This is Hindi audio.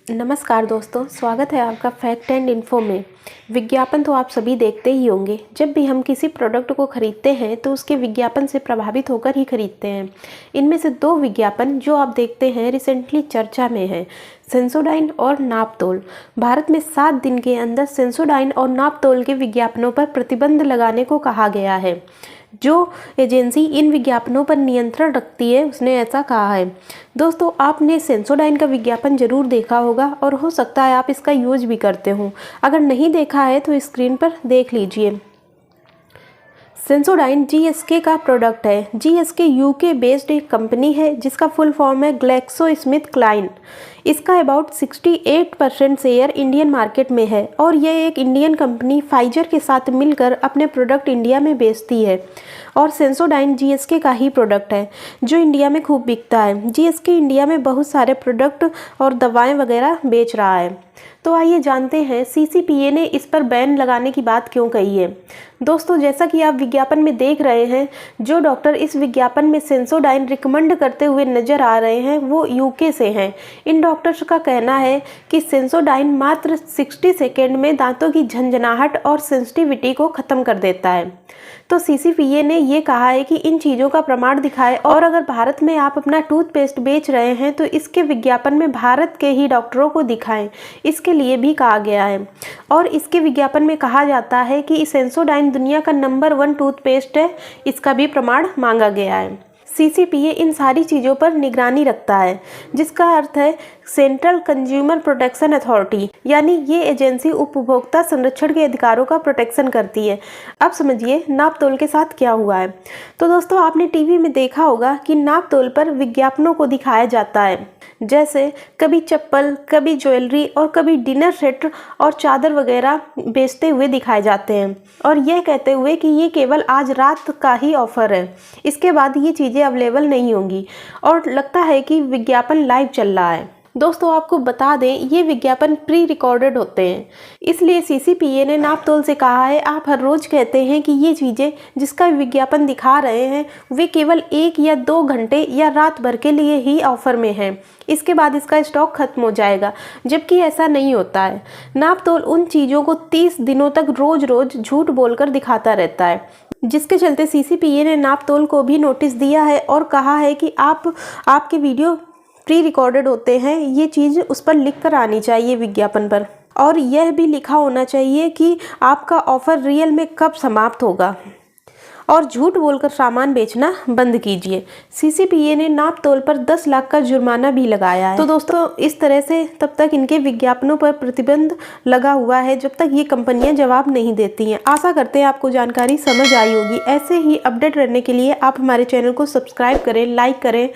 नमस्कार दोस्तों, स्वागत है आपका फैक्ट एंड इन्फो में। विज्ञापन तो आप सभी देखते ही होंगे। जब भी हम किसी प्रोडक्ट को खरीदते हैं तो उसके विज्ञापन से प्रभावित होकर ही खरीदते हैं। इनमें से दो विज्ञापन जो आप देखते हैं रिसेंटली चर्चा में है, सेंसोडाइन और नापतोल। भारत में 7 दिन के अंदर सेंसोडाइन और नापतोल के विज्ञापनों पर प्रतिबंध लगाने को कहा गया है। जो एजेंसी इन विज्ञापनों पर नियंत्रण रखती है उसने ऐसा कहा है। दोस्तों, आपने सेंसोडाइन का विज्ञापन जरूर देखा होगा और हो सकता है आप इसका यूज भी करते हो। अगर नहीं देखा है तो स्क्रीन पर देख लीजिए। सेंसोडाइन जीएसके का प्रोडक्ट है। जीएसके यूके बेस्ड एक कंपनी है जिसका फुल फॉर्म है ग्लैक्सोस्मिथक्लाइन। इसका अबाउट 68% शेयर इंडियन मार्केट में है और यह एक इंडियन कंपनी फाइजर के साथ मिलकर अपने प्रोडक्ट इंडिया में बेचती है। और सेंसोडाइन जीएसके का ही प्रोडक्ट है जो इंडिया में खूब बिकता है। जीएसके इंडिया में बहुत सारे प्रोडक्ट और दवाएं वगैरह बेच रहा है। तो आइए जानते हैं सीसीपीए ने इस पर बैन लगाने की बात क्यों कही है। दोस्तों, जैसा कि आप विज्ञापन में देख रहे हैं, जो डॉक्टर इस विज्ञापन में सेंसोडाइन रिकमेंड करते हुए नजर आ रहे हैं वो यूके से हैं। इन डॉक्टर्स का कहना है कि सेंसोडाइन मात्र 60 सेकेंड में दांतों की झंझनाहट और सेंसिटिविटी को ख़त्म कर देता है। तो सीसीपीए ने ये कहा है कि इन चीज़ों का प्रमाण दिखाएं और अगर भारत में आप अपना टूथपेस्ट बेच रहे हैं तो इसके विज्ञापन में भारत के ही डॉक्टरों को दिखाएं, इसके लिए भी कहा गया है। और इसके विज्ञापन में कहा जाता है कि सेंसोडाइन दुनिया का नंबर 1 टूथपेस्ट है, इसका भी प्रमाण मांगा गया है। सीसीपीए इन सारी चीज़ों पर निगरानी रखता है, जिसका अर्थ है सेंट्रल कंज्यूमर प्रोटेक्शन अथॉरिटी, यानी ये एजेंसी उपभोक्ता संरक्षण के अधिकारों का प्रोटेक्शन करती है। अब समझिए नापतोल के साथ क्या हुआ है। तो दोस्तों, आपने टीवी में देखा होगा कि नापतोल पर विज्ञापनों को दिखाया जाता है, जैसे कभी चप्पल, कभी ज्वेलरी और कभी डिनर सेट और चादर वगैरह बेचते हुए दिखाए जाते हैं, और यह कहते हुए कि ये केवल आज रात का ही ऑफर है, इसके बाद ये चीज़ें अवेलेबल नहीं होंगी, और लगता है कि विज्ञापन लाइव चल रहा है। दोस्तों, आपको बता दें ये विज्ञापन प्री रिकॉर्डेड होते हैं, इसलिए सीसीपीए ने नापतोल से कहा है आप हर रोज़ कहते हैं कि ये चीज़ें जिसका विज्ञापन दिखा रहे हैं वे केवल 1 या 2 घंटे या रात भर के लिए ही ऑफर में हैं, इसके बाद इसका स्टॉक खत्म हो जाएगा, जबकि ऐसा नहीं होता है। नापतोल उन चीज़ों को 30 दिनों तक रोज़ रोज़ झूठ बोलकर दिखाता रहता है, जिसके चलते सीसीपीए ने नापतोल को भी नोटिस दिया है और कहा है कि आपके वीडियो प्री रिकॉर्डेड होते हैं, ये चीज़ उस पर लिख कर आनी चाहिए विज्ञापन पर, और यह भी लिखा होना चाहिए कि आपका ऑफ़र रियल में कब समाप्त होगा, और झूठ बोलकर सामान बेचना बंद कीजिए। सीसीपीए ने नापतोल पर 10 लाख का जुर्माना भी लगाया है। तो दोस्तों, इस तरह से तब तक इनके विज्ञापनों पर प्रतिबंध लगा हुआ है जब तक ये कंपनियां जवाब नहीं देती हैं। आशा करते हैं आपको जानकारी समझ आई होगी। ऐसे ही अपडेट रहने के लिए आप हमारे चैनल को सब्सक्राइब करें, लाइक करें